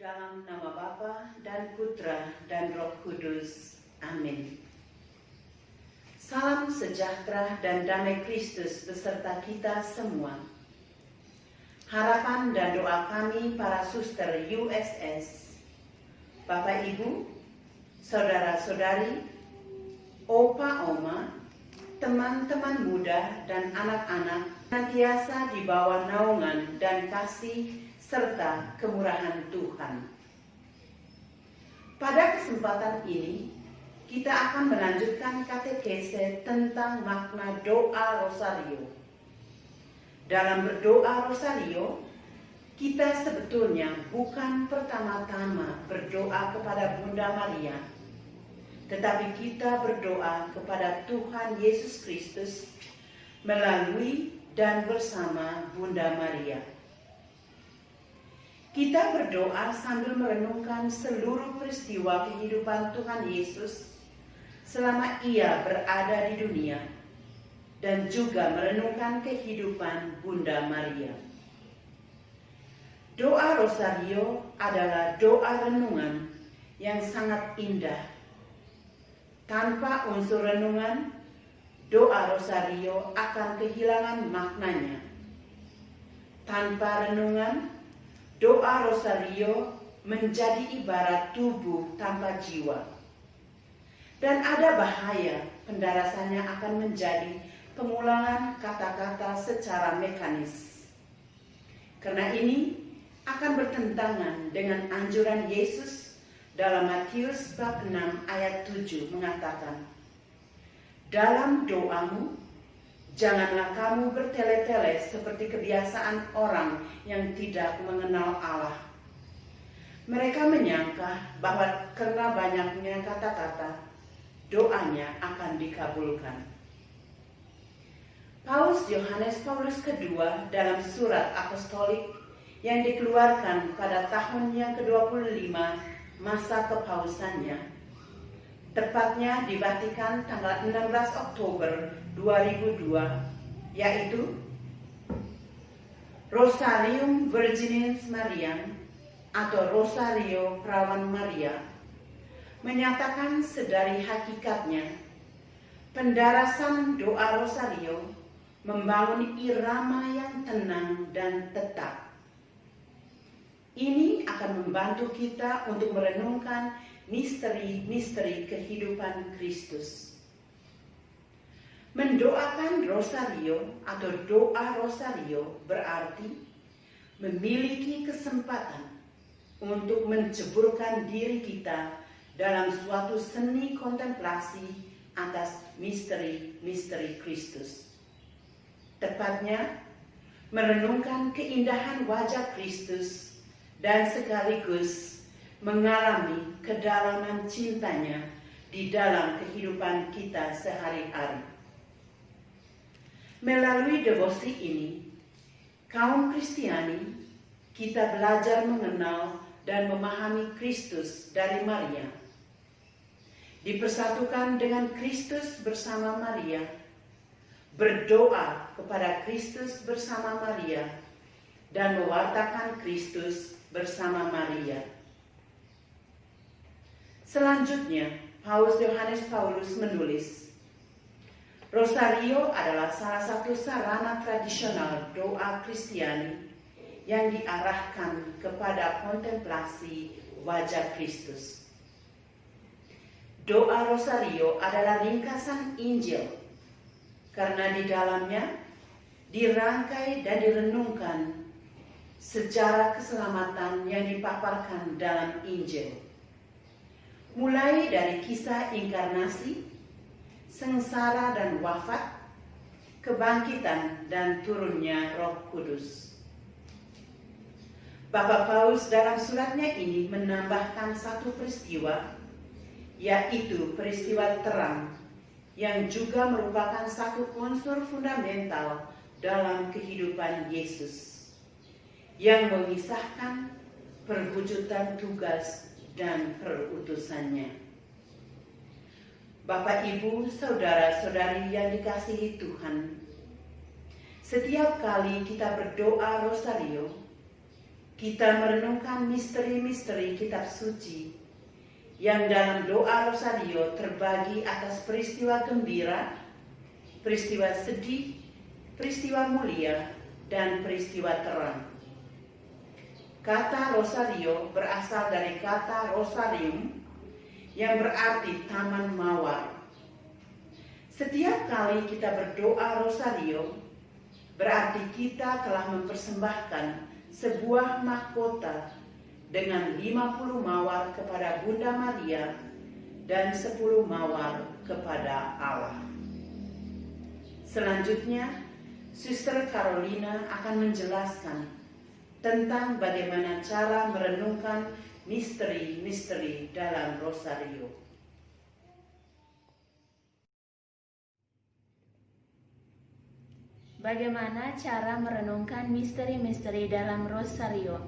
Dalam nama Bapa dan Putra dan Roh Kudus. Amin. Salam sejahtera dan damai Kristus beserta kita semua. Harapan dan doa kami para suster USS, Bapak Ibu, saudara-saudari, opa oma, teman-teman muda dan anak-anak senantiasa di bawah naungan dan kasih serta kemurahan Tuhan. Pada kesempatan ini, kita akan melanjutkan katekese tentang makna doa Rosario. Dalam berdoa Rosario, kita sebetulnya bukan pertama-tama berdoa kepada Bunda Maria, tetapi kita berdoa kepada Tuhan Yesus Kristus melalui dan bersama Bunda Maria. Kita berdoa sambil merenungkan seluruh peristiwa kehidupan Tuhan Yesus selama Ia berada di dunia dan juga merenungkan kehidupan Bunda Maria. Doa Rosario adalah doa renungan yang sangat indah. Tanpa unsur renungan, doa Rosario akan kehilangan maknanya. Tanpa renungan, doa Rosario menjadi ibarat tubuh tanpa jiwa. Dan ada bahaya pendarasannya akan menjadi pengulangan kata-kata secara mekanis. Karena ini akan bertentangan dengan anjuran Yesus dalam Matius bab 6 ayat 7 mengatakan, "Dalam doamu, janganlah kamu bertele-tele seperti kebiasaan orang yang tidak mengenal Allah. Mereka menyangka bahwa karena banyaknya kata-kata, doanya akan dikabulkan." Paus Yohanes Paulus II dalam surat apostolik yang dikeluarkan pada tahun yang ke-25 masa kepausannya, tepatnya di Vatikan tanggal 16 Oktober 2002, yaitu Rosarium Virginis Mariam atau Rosario Perawan Maria, menyatakan sedari hakikatnya pendarasan doa Rosario membangun irama yang tenang dan tetap. Ini akan membantu kita untuk merenungkan misteri-misteri kehidupan Kristus. Mendoakan Rosario atau doa Rosario berarti memiliki kesempatan untuk menceburkan diri kita dalam suatu seni kontemplasi atas misteri-misteri Kristus. Tepatnya, merenungkan keindahan wajah Kristus dan sekaligus mengalami kedalaman cintanya di dalam kehidupan kita sehari-hari. Melalui devosi ini, kaum Kristiani, kita belajar mengenal dan memahami Kristus dari Maria. Dipersatukan dengan Kristus bersama Maria, berdoa kepada Kristus bersama Maria, dan mewartakan Kristus bersama Maria. Selanjutnya, Paus Yohanes Paulus menulis, Rosario adalah salah satu sarana tradisional doa Kristiani yang diarahkan kepada kontemplasi wajah Kristus. Doa Rosario adalah ringkasan Injil, karena di dalamnya dirangkai dan direnungkan sejarah keselamatan yang dipaparkan dalam Injil. Mulai dari kisah inkarnasi, sengsara dan wafat, kebangkitan dan turunnya Roh Kudus. Bapak Paus dalam suratnya ini menambahkan satu peristiwa, yaitu peristiwa terang, yang juga merupakan satu unsur fundamental dalam kehidupan Yesus, yang mengisahkan perwujudan tugas dan perutusannya. Bapak, Ibu, saudara-saudari yang dikasihi Tuhan, setiap kali kita berdoa Rosario, kita merenungkan misteri-misteri kitab suci yang dalam doa Rosario terbagi atas peristiwa gembira, peristiwa sedih, peristiwa mulia, dan peristiwa terang. Kata Rosario berasal dari kata Rosarium yang berarti taman mawar. Setiap kali kita berdoa Rosario, berarti kita telah mempersembahkan sebuah mahkota dengan 50 mawar kepada Bunda Maria dan 10 mawar kepada Allah. Selanjutnya, Suster Carolina akan menjelaskan tentang bagaimana cara merenungkan misteri-misteri dalam Rosario. Bagaimana cara merenungkan misteri-misteri dalam Rosario?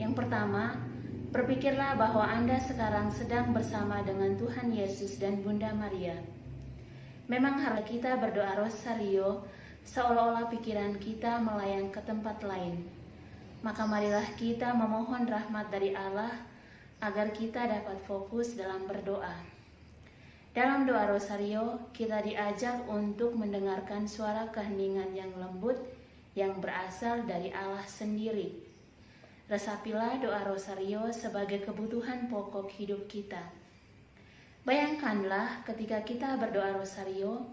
Yang pertama, berpikirlah bahwa Anda sekarang sedang bersama dengan Tuhan Yesus dan Bunda Maria. Memang harus kita berdoa Rosario seolah-olah pikiran kita melayang ke tempat lain. Maka marilah kita memohon rahmat dari Allah agar kita dapat fokus dalam berdoa. Dalam doa Rosario, kita diajak untuk mendengarkan suara keheningan yang lembut yang berasal dari Allah sendiri. Resapilah doa Rosario sebagai kebutuhan pokok hidup kita. Bayangkanlah ketika kita berdoa Rosario,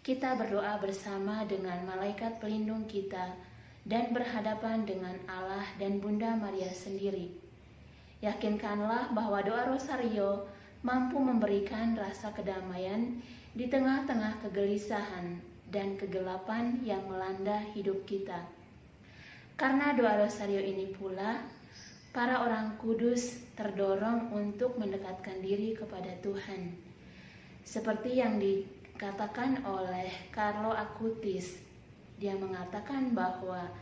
kita berdoa bersama dengan malaikat pelindung kita dan berhadapan dengan Allah dan Bunda Maria sendiri. Yakinkanlah bahwa doa Rosario mampu memberikan rasa kedamaian di tengah-tengah kegelisahan dan kegelapan yang melanda hidup kita. Karena doa Rosario ini pula, para orang kudus terdorong untuk mendekatkan diri kepada Tuhan. Seperti yang dikatakan oleh Carlo Acutis, dia mengatakan bahwa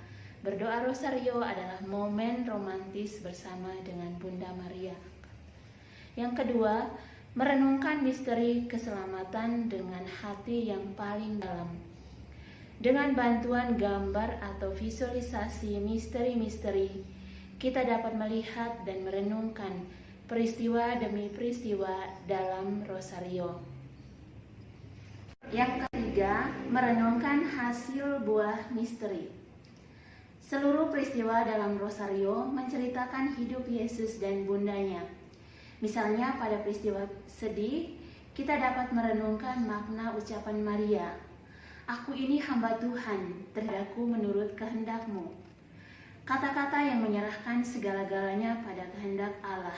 berdoa Rosario adalah momen romantis bersama dengan Bunda Maria. Yang kedua, merenungkan misteri keselamatan dengan hati yang paling dalam. Dengan bantuan gambar atau visualisasi misteri-misteri, kita dapat melihat dan merenungkan peristiwa demi peristiwa dalam Rosario. Yang ketiga, merenungkan hasil buah misteri. Seluruh peristiwa dalam Rosario menceritakan hidup Yesus dan Bundanya. Misalnya pada peristiwa sedih, kita dapat merenungkan makna ucapan Maria, "Aku ini hamba Tuhan, terhadapku menurut kehendak-Mu." Kata-kata yang menyerahkan segala-galanya pada kehendak Allah.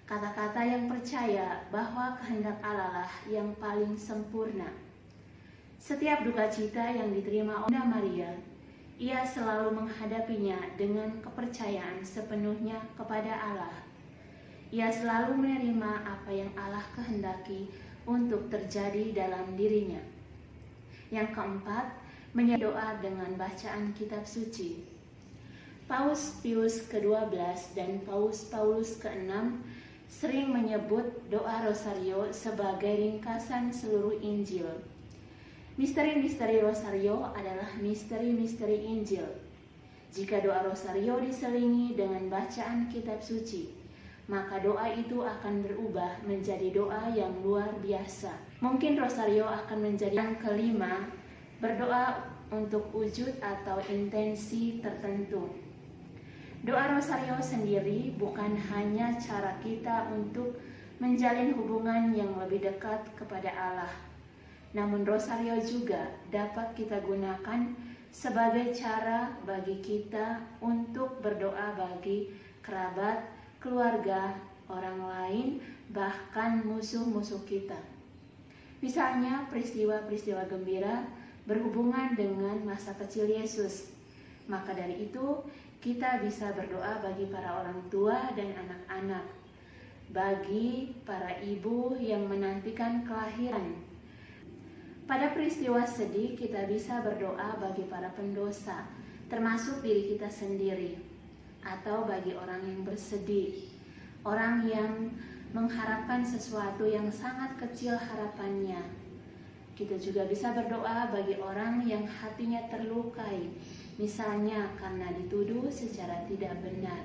Kata-kata yang percaya bahwa kehendak Allah lah yang paling sempurna. Setiap duka cita yang diterima Bunda Maria, ia selalu menghadapinya dengan kepercayaan sepenuhnya kepada Allah. Ia selalu menerima apa yang Allah kehendaki untuk terjadi dalam dirinya. Yang keempat, menyertai doa dengan bacaan kitab suci. Paus Pius ke-12 dan Paus Paulus ke-6 sering menyebut doa Rosario sebagai ringkasan seluruh Injil. Misteri-misteri Rosario adalah misteri-misteri Injil. Jika doa Rosario diselingi dengan bacaan kitab suci, maka doa itu akan berubah menjadi doa yang luar biasa. Mungkin Rosario akan menjadi yang kelima, berdoa untuk wujud atau intensi tertentu. Doa Rosario sendiri bukan hanya cara kita untuk menjalin hubungan yang lebih dekat kepada Allah. Namun Rosario juga dapat kita gunakan sebagai cara bagi kita untuk berdoa bagi kerabat, keluarga, orang lain, bahkan musuh-musuh kita. Misalnya peristiwa-peristiwa gembira berhubungan dengan masa kecil Yesus. Maka dari itu, kita bisa berdoa bagi para orang tua dan anak-anak, bagi para ibu yang menantikan kelahiran. Pada peristiwa sedih, kita bisa berdoa bagi para pendosa, termasuk diri kita sendiri, atau bagi orang yang bersedih, orang yang mengharapkan sesuatu yang sangat kecil harapannya. Kita juga bisa berdoa bagi orang yang hatinya terlukai, misalnya karena dituduh secara tidak benar.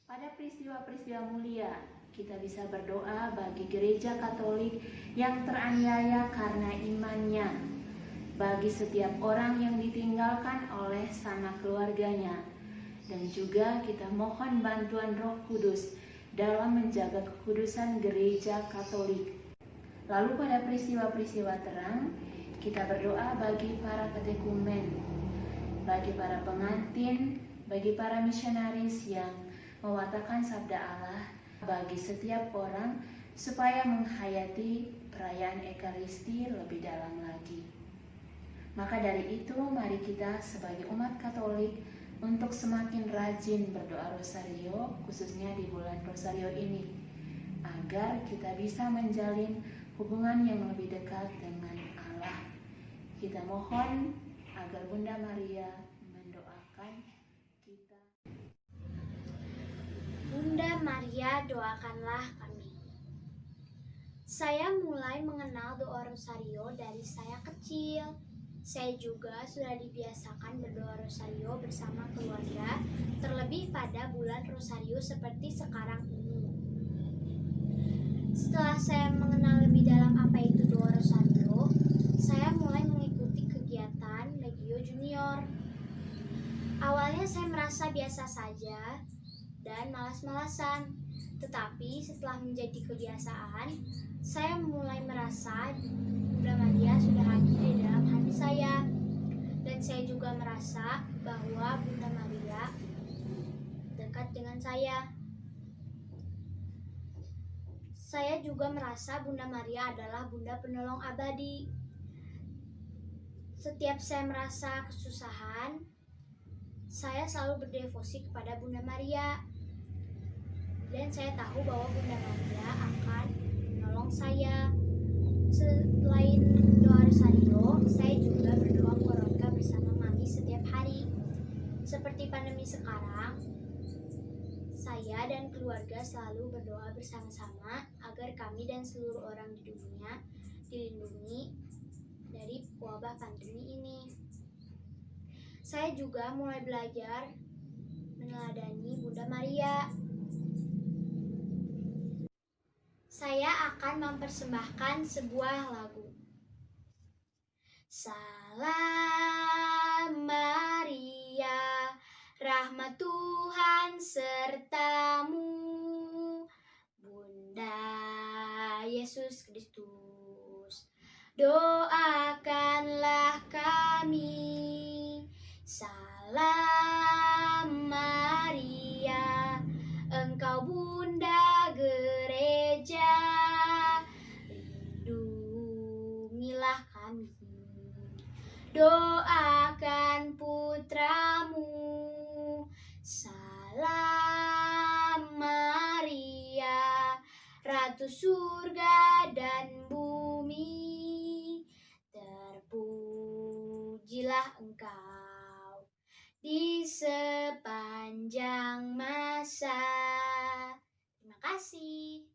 Pada peristiwa-peristiwa mulia, kita bisa berdoa bagi gereja Katolik yang teraniaya karena imannya, bagi setiap orang yang ditinggalkan oleh sanak keluarganya, dan juga kita mohon bantuan Roh Kudus dalam menjaga kekudusan gereja Katolik. Lalu pada peristiwa-peristiwa terang, kita berdoa bagi para katekumen, bagi para pengantin, bagi para misionaris yang mewartakan sabda Allah, bagi setiap orang supaya menghayati perayaan Ekaristi lebih dalam lagi. Maka dari itu, mari kita sebagai umat Katolik untuk semakin rajin berdoa Rosario, khususnya di bulan Rosario ini, agar kita bisa menjalin hubungan yang lebih dekat dengan Allah. Kita mohon agar Bunda Maria mendoakan kita. Bunda Maria, doakanlah kami. Saya mulai mengenal doa Rosario dari saya kecil. Saya juga sudah dibiasakan berdoa Rosario bersama keluarga, terlebih pada bulan Rosario seperti sekarang ini. Setelah saya mengenal lebih dalam apa itu doa Rosario, saya mulai mengikuti kegiatan Legio Junior. Awalnya saya merasa biasa saja dan malas-malasan, tetapi setelah menjadi kebiasaan, saya mulai merasa Bunda Maria sudah hadir di dalam hati saya, dan saya juga merasa bahwa Bunda Maria dekat dengan saya. Saya juga merasa Bunda Maria adalah Bunda penolong abadi. Setiap saya merasa kesusahan, saya selalu berdevosi kepada Bunda Maria. Dan saya tahu bahwa Bunda Maria akan menolong saya. Selain doa Rosario, saya juga berdoa Qur'anka bersama Mami setiap hari. Seperti pandemi sekarang, saya dan keluarga selalu berdoa bersama-sama agar kami dan seluruh orang di dunia dilindungi dari wabah pandemi ini. Saya juga mulai belajar meneladani Bunda Maria. Saya akan mempersembahkan sebuah lagu. Salam Maria, rahmat Tuhan sertamu, Bunda Yesus Kristus, doakanlah kami. Salam Maria, engkau Bunda Gereja, lindungilah kami. Doakan putramu. Salam Maria, Ratu surga dan bumi, terpujilah engkau di sepanjang masa. Terima kasih.